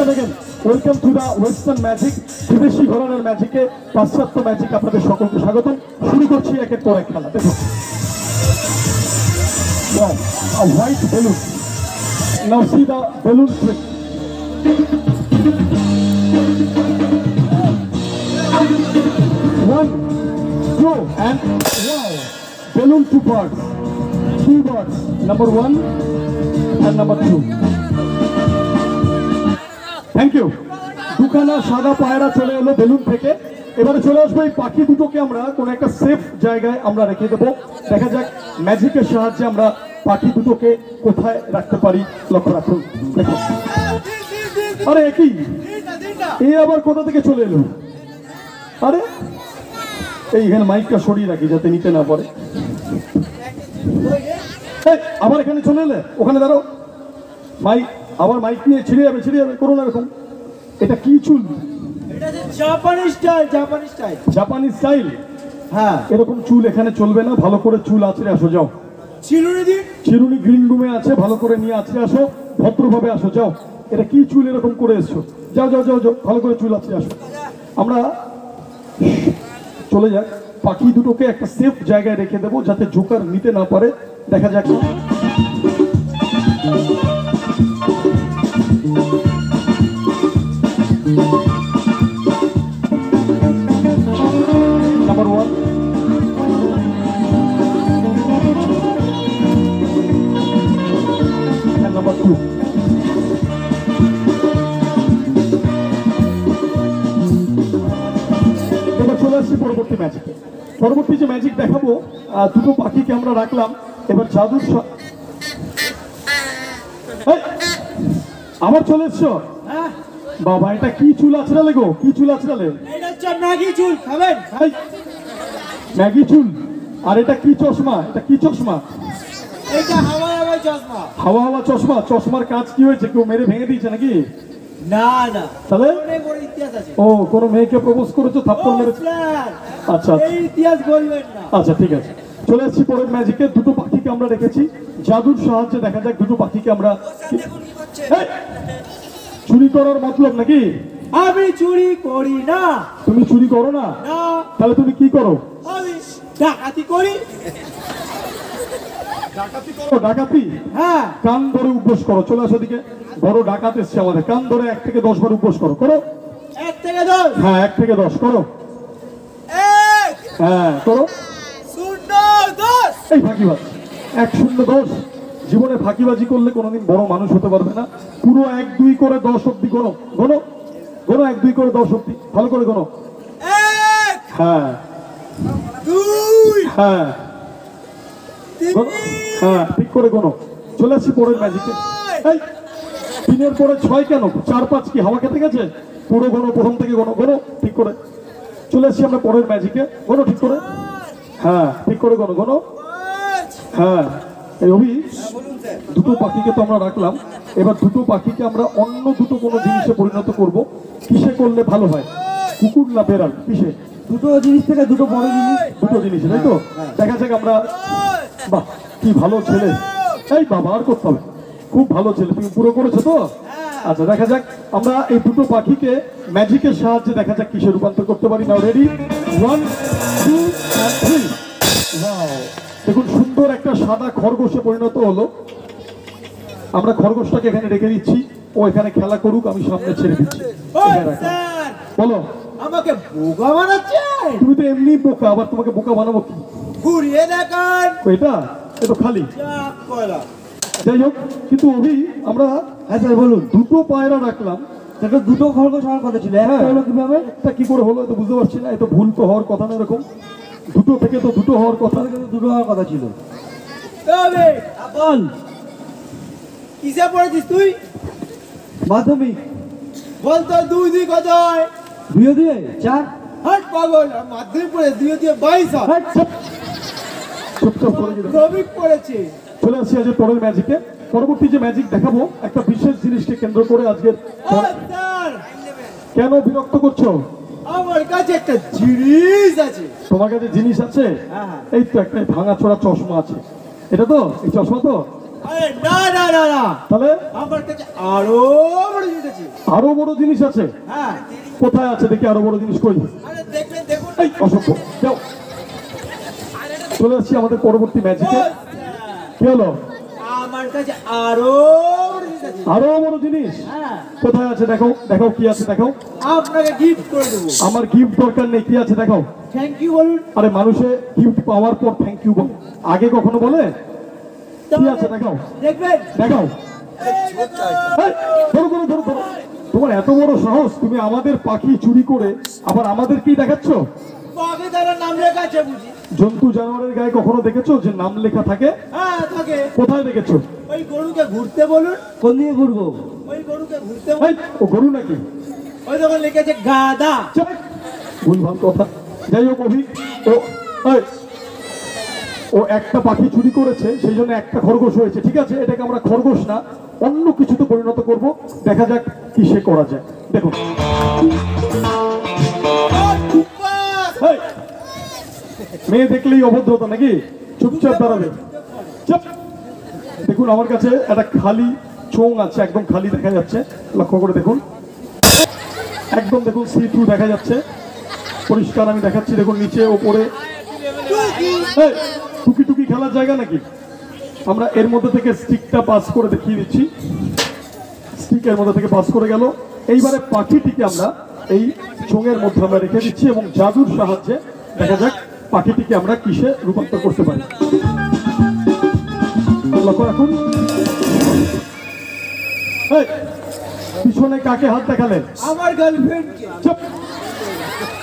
Welcome to the western magic. বিদেশি ঘরানার ম্যাজিকে পাশ্চাত্য ম্যাজিক আপনাদের সকলকে স্বাগতম। শুরু করছি একের পর এক খেলা। দেখুন, white balloon. Now C the balloon trick. One, two, and wow! Balloon two parts. Two parts. Number one and number two. Thank you. দুখানা সাদা পায়রা চলে এলো বেলুন থেকে। এবারে চলে আসবো এই পাখি দুটোকে আমরা কোনো একটা সেফ জায়গায় আমরা রেখে দেবো। দেখা যাক ম্যাজিকের সাহায্যে আমরা পাখি দুটোকে কোথায় রাখতে পারি। লক্ষ্য রাখুন। দেখুন, আরে একই এই আবার কোথা থেকে চলে এলো? আরে এইখানে মাইকটা সরিয়ে রাখি যাতে নিতে না পারে। আবার এখানে চলে এলে, ওখানে দাঁড়ো। মাইক আবার মাইক নিয়ে ছিঁড়ে যাবে করো না এরকম। এটা কি চুল? জাপানি স্টাইল। হ্যাঁ, এরকম চুল এখানে চলবে না। ভালো করে চুল আছড়ে আসো, যাও। চিরুনি গ্রিন রুমে আছে, ভালো করে নিয়ে আছড়ে আসো, ভদ্রভাবে আসো, যাও। এটা কি চুল এরকম করে এসছো? যাও যাও যাও যাও, ভালো করে চুল আছড়ে আসো। আমরা চলে যাক, পাখি দুটোকে একটা সেফ জায়গায় রেখে দেবো যাতে জোকার নিতে না পারে। দেখা যাক। Number one, number two. চলে আসছি পরবর্তী ম্যাজিকে। পরবর্তী যে ম্যাজিক দেখাবো, দুটো পাখিকে আমরা রাখলাম। এবার জাদুর আবার চলে এসছো? বাবা, এটা কি চুল আছড়ালে গো? কি চুল আছড়ালে? ম্যাগি চুল। আর এটা কি চশমা? এটা কি চশমা? হাওয়া হাওয়া চশমা। চশমার কাজ কি হয়েছে? কেউ মেরে ভেঙে দিয়েছে নাকি? না না, তাহলে ও কোনো মেয়েকে প্রপোজ করেছো, থাপ্পড় মেরেছো? আচ্ছা আচ্ছা, ঠিক আছে। চলে আসছি পরের ম্যাজিকে। দুটো পাখিকে আমরা রেখেছি জাদুর সাহায্যে। দেখা যাক দুটো পাখিকে আমরা। চুরি করার মতলব নাকি? আমি চুরি করি না। তুমি চুরি করো না? তাহলে তুমি কি করো? আমি ডাকাতি করি। ডাকাতি করো? ডাকাতি? হ্যাঁ। কান ধরে উপোস করো। চলে আসো দিকে। বড় ডাকাত এসছে আমাদের। কান ধরে 1 থেকে 10 বার উপোস করো। করো। 1 থেকে 10? হ্যাঁ, 1 থেকে 10 করো। 1, হ্যাঁ করো। 0, 10। এই ফাঁকিবাজ। 1, 0, 10। জীবনে ফাঁকিবাজি করলে কোনোদিন বড় মানুষ হতে পারবে না। পুরো 1, 2 করে 10 অব্দি গোনো। গোনো গোনো, 1, 2 করে 10 অব্দি। ভালো করে গোনো। 1, হ্যাঁ 2, হ্যাঁ 3, হ্যাঁ, ঠিক করে গোনো। চলে আসছি পরের ম্যাজিকে। এই 3-এর পরে 6 কেন? 4, 5 কি হাওয়া খেতে গেছে? পুরো গোনো, প্রথম থেকে গোনো। গোনো ঠিক করে। চলে আসছি আমরা পরের ম্যাজিকে। গোনো ঠিক করে। হ্যাঁ, ঠিক করে গোনো। গোনো। হ্যাঁ, এই অভি দুটো পাখিকে তো আমরা রাখলাম। এবার দুটো পাখিকে আমরা অন্য দুটো কোনো জিনিসে পরিণত করব। কিসে করলে ভালো হয়? কুকুর না বেড়াল? কিসে? দুটো জিনিস থেকে দুটো বড় জিনিস। দুটো জিনিস, তাই তো? দেখা যাক আমরা। বাহ, কি ভালো ছেলে। এই বাবা, আর করতে হবে। খুব ভালো ছেলে, তুমি পুরো করেছো তো? আচ্ছা, দেখা যাক আমরা এই দুটো পাখিকে ম্যাজিকের সাহায্যে দেখা যাক কিসে রূপান্তর করতে পারি। নাও রেডি, 1, 2 and 3। ওয়াও, দেখুন সুন্দর একটা সাদা খরগোশে পরিণত হলো। আমরা খরগোশটাকে এখানে রেখে দিচ্ছি। ও এখানে খেলা করুক, আমি সামনে ছেড়ে দিচ্ছি। বলো, আমাকে বোকা বানাচ্ছে? তুমি তো এমনি বোকা, আবার তোমাকে বোকা বানাবো কি? ঘুরিয়ে দেখান। এটা তো খালি। যাই হোক, কিন্তু অভি আমরা বলুন, দুটো পায়রা রাখলাম। দুটো খরগোশ হওয়ার কথা ছিল। কিভাবে? এটা কি করে হলো এটা বুঝতে পারছি না। এটা ভুল তো হওয়ার কথা না। এরকম দুটো থেকে তো দুটো হওয়ার কথা। দুটো হওয়ার কথা ছিল। বল, কিসে পড়েছিস তুই? মাধ্যমিক। বল তো 2 2 কত হয়? 2 2 4। হাট পাগল, মাধ্যমিক পড়ে 2 2 22 হয়। চুপচাপ করে দিলাম। রবিক পড়েছে। চলে আসছি আজকে পরের ম্যাজিকে। পরবর্তী যে ম্যাজিক দেখাবো একটা বিশেষ জিনিসকে কেন্দ্র করে আজকের। কেন বিরক্ত করছো? আমার কাছে একটা জিনিস আছে। তোমার কাছে জিনিস আছে? এই তো একটা ভাঙা ছোড়া চশমা আছে। এটা তো এই চশমা তো? আরে না না না না, তাহলে আমার কাছে আরো বড় জিনিস আছে। আরো বড় জিনিস আছে? হ্যাঁ, কোথায় আছে দেখি আরো বড় জিনিস? কই? আরে দেখবেন, দেখুন। এই অসভ্য, যাও। চলে আসছি আমাদের পরবর্তী ম্যাজিকে। কি হলো? আমার কাছে আরো বড় জিনিস আছে। আরো বড় জিনিস হ্যাঁ, কোথায় আছে? দেখাও, দেখাও কি আছে দেখাও। আপনাকে গিফট করে দেবো। আমার গিফট দরকার নেই, কি আছে দেখাও। থ্যাংক ইউ বলুন। আরে মানুষে গিফট পাওয়ার পর থ্যাংক ইউ বলে, আগে কখনো বলে? কি আছে দেখাও, দেখবেন। দেখাও। এই, ধরো ধরো ধরো ধরো। তোমার এত বড় সাহস, তুমি আমাদের পাখি চুরি করে আবার আমাদেরকেই দেখাচ্ছ? পাখি দ্বারা নাম লেখা আছে বুঝি? জন্তু জানোয়ারের গায়ে কখনো দেখেছো যে নাম লেখা থাকে? হ্যাঁ, থাকে। কোথায় দেখেছো? ওই গরুকে ঘুরতে বলুন। কোন দিকে ঘুরবো? ওই গরুকে ঘুরতে এই, বলুন। ও গরু নাকি? ওই তখন লিখেছে গাদা। চাপ। ভুলভাল কথা। যাই হোক অভি, ও এই, ও একটা পাখি চুরি করেছে, সেই জন্য একটা খরগোশ হয়েছে। ঠিক আছে, এটাকে আমরা খরগোশ না অন্য কিছুতে পরিণত করব। দেখা যাক কি সে করা যায়। দেখুন, এই, মেয়ে দেখলেই অভদ্রতা নাকি? চুপচাপ দাঁড়াবে। চাপ। দেখুন আমার কাছে একটা খালি চোঙ আছে, একদম খালি দেখা যাচ্ছে, লক্ষ্য করে দেখুন। একদম দেখুন সি2 দেখা যাচ্ছে, পরিষ্কার আমি দেখাচ্ছি। দেখুন নিচে ওপরে। এই, টুকি টুকি খেলার জায়গা নাকি? আমরা এর মধ্যে থেকে স্টিকটা পাস করে দেখিয়ে দিচ্ছি। স্টিক এর মধ্যে থেকে পাস করে গেল। এইবারে পাখিটিকে আমরা এই চোঙের মধ্যে আমরা রেখে দিচ্ছি এবং জাদুর সাহায্যে দেখা যাক পাখিটিকে আমরা কিসে রূপান্তর করতে পারি। লক্ষ্য রাখুন। এই, পিছনে কাকে হাত দেখালেন? আমার গার্লফ্রেন্ডকে। চুপ।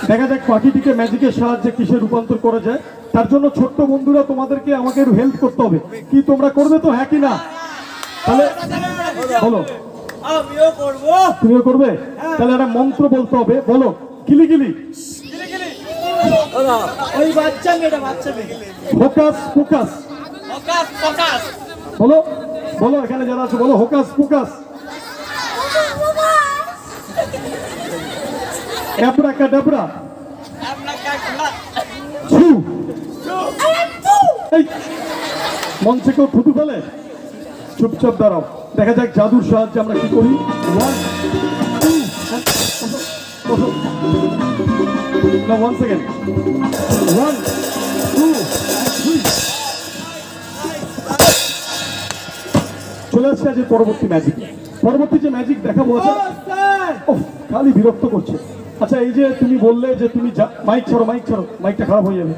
দেখা যাক পাখিটিকে ম্যাজিকের সাহায্যে কিসে রূপান্তর করা যায়। তার জন্য ছোট্ট বন্ধুরা তোমাদেরকে আমাকে একটু হেল্প করতে হবে। কি তোমরা করবে তো? হ্যাঁ কি না? তাহলে বলো। আমিও করবো। তুমিও করবে? তাহলে একটা মন্ত্র বলতে হবে। বলো, গিলি গিলি, ওই বাচ্চা মেয়েটা, বাচ্চা মেয়ে। Hocus pocus. Focus, focus. বলো বলো, এখানে যারা আছে বলো, হোকাস পোকাস। অ্যাব্রাকাডাব্রা। ছু। এই, মঞ্চে কেউ থুতু ফেলে? চুপচাপ দাঁড়াও, দেখা যাক জাদুর সাহায্যে আমরা কি করি। 1 সেকেন্ড। 1 2 3। চলে আসছে আজ পরবর্তী ম্যাজিক। পরবর্তী যে ম্যাজিক দেখাবো আছে, খালি বিরক্ত করছে। আচ্ছা, এই যে তুমি বললে যে তুমি মাইক ছাড়ো, মাইক ছাড়ো, মাইকটা খারাপ হয়ে যাবে।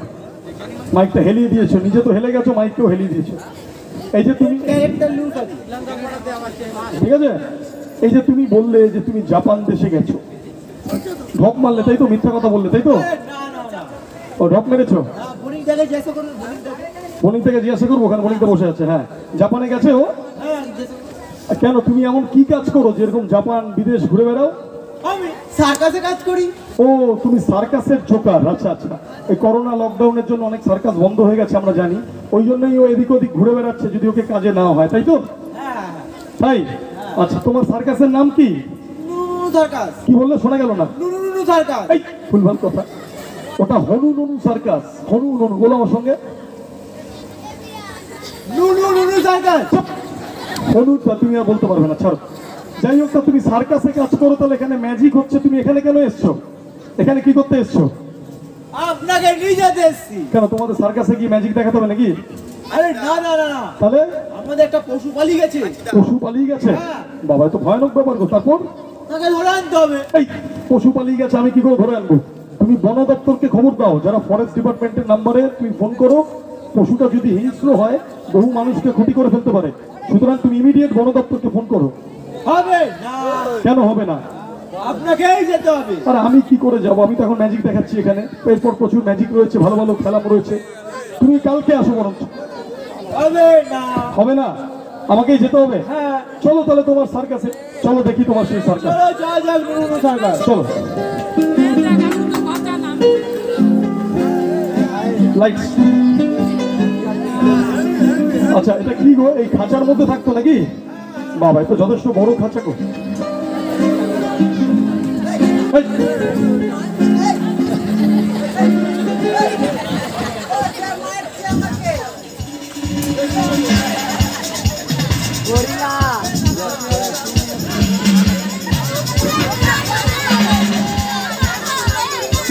মাইকটা হেলিয়ে দিয়েছো, নিজে তো হেলে গেছো, মাইককেও হেলিয়ে দিয়েছো। এই যে তুমি, ঠিক আছে, এই যে তুমি বললে যে তুমি জাপান দেশে গেছো, ঢপ মারলে তাই তো? মিথ্যা কথা বললে তাই তো? ও ঢপ মেরেছো? বোনিং থেকে জিজ্ঞাসা করবো, ওখানে বোনিংটা বসে আছে। হ্যাঁ, জাপানে গেছে ও। কেন, তুমি এমন কি কাজ করো যেরকম জাপান বিদেশ ঘুরে বেড়াও? আমি সার্কাসে কাজ করি। ও, তুমি সার্কাসের জোকার। আচ্ছা আচ্ছা, এই করোনা লকডাউনের জন্য অনেক সার্কাস বন্ধ হয়ে গেছে আমরা জানি, ওই জন্যই ও এদিক ওদিক ঘুরে বেড়াচ্ছে যদি ওকে কাজে না হয়, তাই তো? তাই? আচ্ছা, তোমার সার্কাসের নাম কি? নুনু সার্কাস। কি বললে? শোনা গেল না। নুনু সার্কাস। এই, ভুলভাল কথা। ওটা হনু নুনু সার্কাস। হনু নুনু বলো আমার সঙ্গে। নুনু সার্কাস। হনু তা তুমি আর বলতে পারবে না, ছাড়ো। যাই হোক, তা তুমি সার্কাসে কাজ করো, তাহলে এখানে ম্যাজিক হচ্ছে, তুমি এখানে কেন এসছো? এখানে কি করতে এসছো? আপনাকে নিয়ে যেতে এসছি। কেন, তোমাদের সার্কাসে কি ম্যাজিক দেখাতে হবে নাকি? আরে না না না না, তাহলে আমাদের একটা পশু পালিয়ে গেছে। পশু পালিয়ে গেছে? বাবা, তো ভয়ানক ব্যাপার গো। তারপর? তাকে ধরে আনতে হবে। এই, পশু পালিয়ে গেছে, আমি কি করে ধরে আনবো? তুমি বন দপ্তরকে খবর দাও, যারা ফরেস্ট ডিপার্টমেন্টের নাম্বারে তুমি ফোন করো। পশুটা যদি হিংস্র হয়, বহু মানুষকে ক্ষতি করে ফেলতে পারে, সুতরাং তুমি ইমিডিয়েট বন দপ্তরকে ফোন করো। হবে না। কেন হবে না? আপনাকেই যেতে হবে। আর আমি কি করে যাবো? আমি তো এখন ম্যাজিক দেখাচ্ছি এখানে, এরপর প্রচুর ম্যাজিক রয়েছে, ভালো ভালো খেলা রয়েছে। তুমি কালকে আসো বরঞ্চ। হবে না। হবে না? আমাকেই যেতে হবে? হ্যাঁ। চলো তাহলে তোমার সার্কাসে, চলো দেখি তোমার সেই সার্কাস। চলো যাওয়া যাক নুনু সার্কাস। চলো। লাইটস। আচ্ছা, এটা কি গো? এই খাঁচার মধ্যে থাকতো নাকি? বাবা, এ তো যথেষ্ট বড় খাঁচা গো। এই,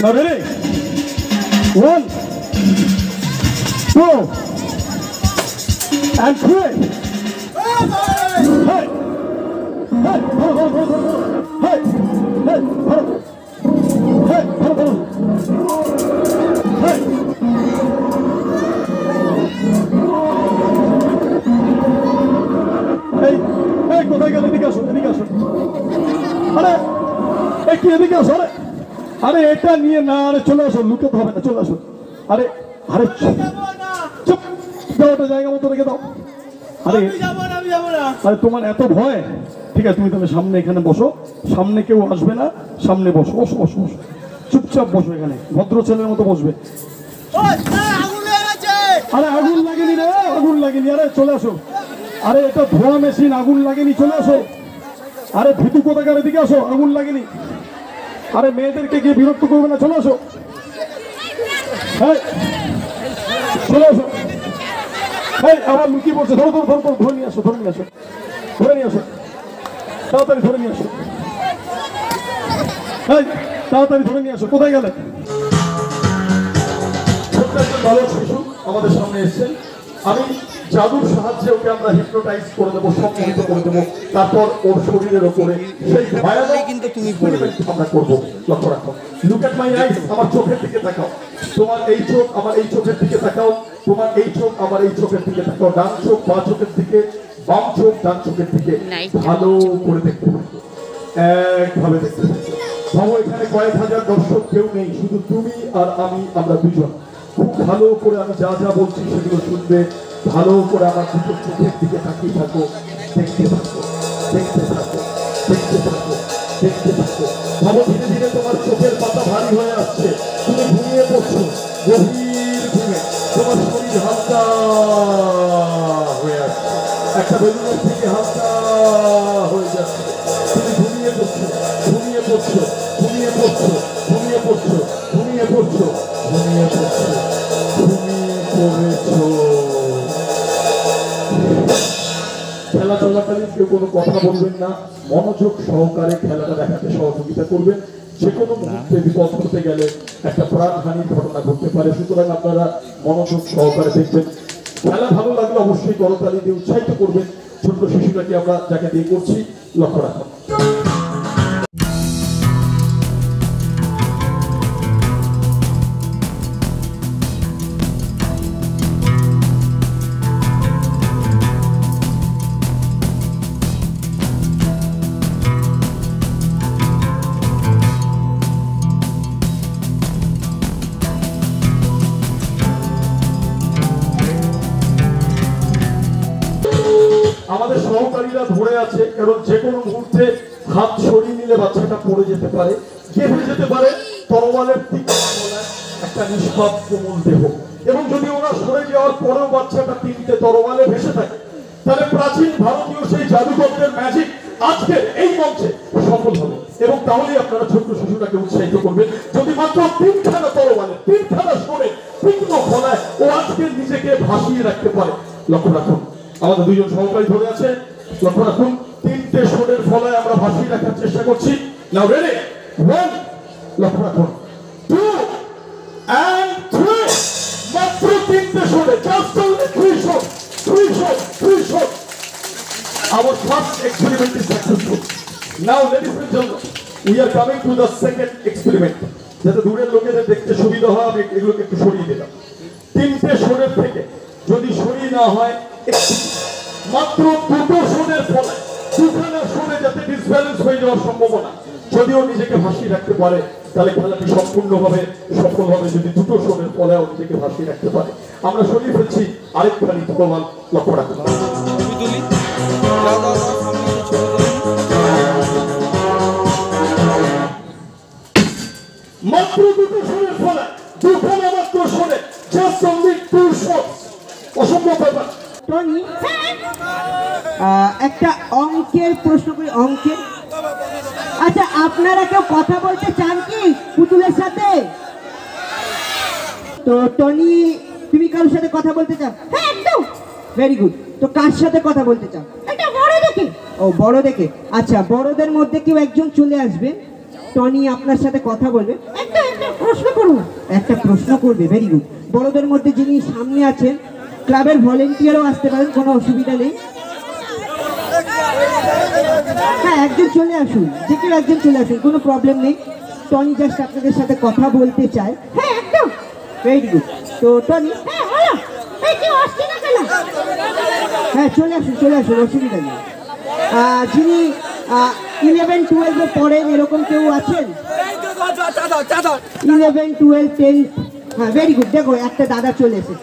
Now ready? 1, 2, and 3. Hey! Hey! Hey! Hey! Hey! এই কোথায় গেল? এদিকে আসো, এদিকে আসো। আরে এই কি এদিকে আসো? আরে আরে এটা নিয়ে না, আরে চলে আসো, লুকাতে হবে না, চলে আসো। আরে আরে চুপ, দাও ওটা জায়গা মতো রেখে দাও। আরে আরে তোমার এত ভয়? ঠিক আছে, তুমি তাহলে সামনে এখানে বসো, সামনে কেউ আসবে না, সামনে বসো, বসো বসো বসো, চুপচাপ বসো এখানে, ভদ্র ছেলের মতো বসবে। আরে আগুন লাগেনি রে, আগুন লাগেনি, আরে চলে আসো। আরে এটা ধোয়া মেশিন, আগুন লাগেনি, চলে আসো। আরে ভীতু কোথাকার, এদিকে আসো, আগুন লাগেনি। আরে মেয়েদেরকে গিয়ে বিরক্ত করবে না, চলে আসো। হ্যাঁ চলে আসো। হ্যাঁ আবার লুকিয়ে পড়ছে, ধরো ধরো ধরো ধরো, ধরে নিয়ে আসো, ধরে নিয়ে আসো, ধরে নিয়ে আসো, তাড়াতাড়ি ধরে নিয়ে আসো। হ্যাঁ তাড়াতাড়ি ধরে নিয়ে আসো। কোথায় গেলে? ছোট্ট একজন বালক শিশু আমাদের সামনে এসেছেন। আমি জাদুর সাহায্যে ওকে আমরা হিপনোটাইজ করে দেবো, সম্মোহিত করে দেবো, তারপর ওর শরীরের ওপরে সেই ভয়ানক কিন্তু তুমি আমরা করবো। লক্ষ্য রাখো, লুক এট মাই আইস, আমার চোখের দিকে তাকাও। তোমার এই চোখ আমার এই চোখের দিকে তাকাও, তোমার এই চোখ আমার এই চোখের দিকে তাকাও। ডান চোখ বাঁ চোখের দিকে, বাম চোখ ডান চোখের দিকে, ভালো করে দেখতে থাকো, একভাবে দেখতে থাকো। ভাবো এখানে কয়েক হাজার দর্শক কেউ নেই, শুধু তুমি আর আমি, আমরা দুজন। খুব ভালো করে আমি যা যা বলছি সেগুলো শুনবে, ভালো করে আমার দুটো চোখের দিকে তাকিয়ে থাকো, দেখতে থাকো, দেখতে থাকো, দেখতে থাকো, দেখতে থাকো। ভাবো ধীরে ধীরে তোমার চোখের পাতা ভারী হয়ে আসছে, তুমি ঘুমিয়ে পড়ছো, গভীর ঘুমে তোমার শরীর হালকা হয়ে আসছে, একটা বেলুনের থেকে হালকা হয়ে যাচ্ছে। তুমি ঘুমিয়ে পড়ছো, ঘুমিয়ে পড়ছো, ঘুমিয়ে পড়ছো, ঘুমিয়ে পড়ছো, ঘুমিয়ে পড়ছো, ঘুমিয়ে পড়ছো, ঘুমিয়ে পড়েছো। খেলা চলাকালীন কেউ কোনো কথা বলবেন না, মনোযোগ সহকারে খেলাটা দেখাতে সহযোগিতা করবেন। যে কোনো মুহূর্তে বিপদ হতে গেলে একটা প্রাণহানির ঘটনা ঘটতে পারে, সুতরাং আপনারা মনোযোগ সহকারে দেখবেন। খেলা ভালো লাগলে অবশ্যই করতালি দিয়ে উৎসাহিত করবেন। ছোট্ট শিশুটাকে আমরা যাকে দিয়ে করছি, লক্ষ্য রাখুন। আমাদের সহকারীরা ধরে আছে, কারণ যে কোনো মুহূর্তে হাত সরিয়ে নিলে বাচ্চাটা পড়ে যেতে পারে, কে হয়ে যেতে পারে, তরোয়ালের একটা নিষ্পাপ কোমল দেহ। এবং যদি ওরা সরে যাওয়ার পরেও বাচ্চাটা তিনটে তরোয়ালে ভেসে থাকে, তাহলে প্রাচীন ভারতীয় সেই জাদুকরদের ম্যাজিক আজকে এই মঞ্চে সফল হবে। এবং তাহলেই আপনারা ছোট্ট শিশুটাকে উৎসাহিত করবেন। যদি মাত্র তিনখানা তরোয়ালে, তিনখানা সরে, তীক্ষ্ণ ফলায় ও আজকে নিজেকে ভাসিয়ে রাখতে পারে। লক্ষ্য রাখুন, আমাদের দুইজন সহকারী ধরে আছে, লক্ষ্য রাখুন, তিনটে শোরের ফলায় আমরা ভাসিয়ে রাখার চেষ্টা করছি। নাও রেডি, 1, লক্ষ্য রাখুন, 2 and 3, মাত্র তিনটে Shorey, just only 3 shots, 3 shots, 3 shots. Our first experiment is successful. Now ladies and gentlemen, we are coming to the second experiment. যাতে দূরের লোকেদের দেখতে সুবিধা হয়, আমি এগুলোকে একটু সরিয়ে দিলাম। তিনটে শোরের থেকে যদি সরিয়ে না হয়, মাত্র দুটো শোনের ফলে, দুখানা শোনে যাতে ডিসব্যালেন্স হয়ে যাওয়ার সম্ভাবনা, যদিও নিজেকে ভাসিয়ে রাখতে পারে, তাহলে খেলাটি সম্পূর্ণভাবে সফল হবে যদি দুটো শোনের ফলেও নিজেকে ভাসিয়ে রাখতে পারে। আমরা সরিয়ে ফেলছি আরেকখানি তরোয়াল, লক্ষ্য রাখুন। মাত্র দুটো শোনের ফলে, দুখানা মাত্র শোনে, just only 2 shots. অসম্ভব ব্যাপার। টনি, একটা অঙ্কের প্রশ্ন করি, অঙ্কের। আচ্ছা, আপনারা কেউ কথা বলতে চান কি পুতুলের সাথে? তো টনি, তুমি কারোর সাথে কথা বলতে চাও? হ্যাঁ, একদম। Very good. তো কার সাথে কথা বলতে চাও? একটা বড় দেখে। ও, বড় দেখে। আচ্ছা, বড়দের মধ্যে কেউ একজন চলে আসবে, টনি আপনার সাথে কথা বলবে। একটা একটা প্রশ্ন করবে, ভেরি গুড। বড়দের মধ্যে যিনি সামনে আছেন, ক্লাবের ভলেন্টিয়ারও আসতে পারেন, কোনো অসুবিধা নেই। হ্যাঁ, একজন চলে আসুন, যে কেউ একজন চলে আসুন, কোনো প্রবলেম নেই। টনি জাস্ট আপনাদের সাথে কথা বলতে চায়। হ্যাঁ, একদম ভেরি গুড। তো টনি, হ্যাঁ বলো, এই কেউ আসছে না কেন? হ্যাঁ, চলে আসুন, অসুবিধা নেই। যিনি 11-12 পড়েন, এরকম কেউ আছেন? 11-12-10, হ্যাঁ ভেরি গুড। দেখো একটা দাদা চলে এসে।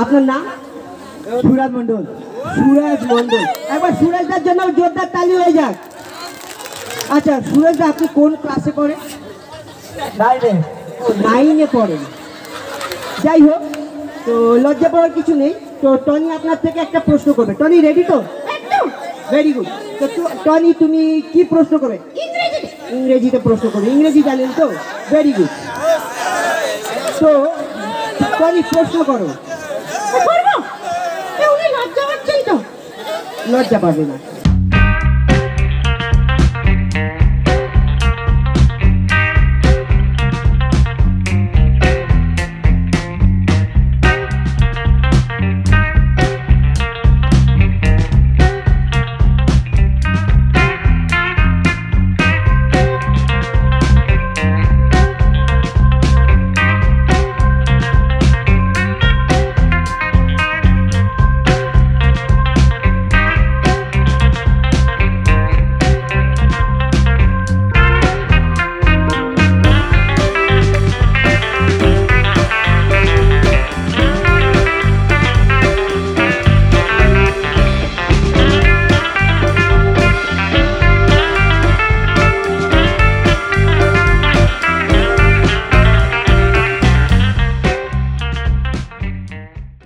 আপনার নাম? সুরাজ মন্ডল। সুরাজ মন্ডল, একবার সুরাজদার জন্য জোরদার তালি হয়ে যাক। আচ্ছা সুরাজদা, আপনি কোন ক্লাসে পড়েন? 9-এ পড়েন। যাই হোক, তো লজ্জা পাওয়ার কিছু নেই। তো টনি আপনার থেকে একটা প্রশ্ন করবে। টনি রেডি তো? একদম ভেরি গুড। তো টনি, তুমি কি প্রশ্ন করবে? ইংরেজিতে প্রশ্ন করবে। ইংরেজি জানেন তো? Very good. তো টনি প্রশ্ন করো। লজ্জা পাবে না।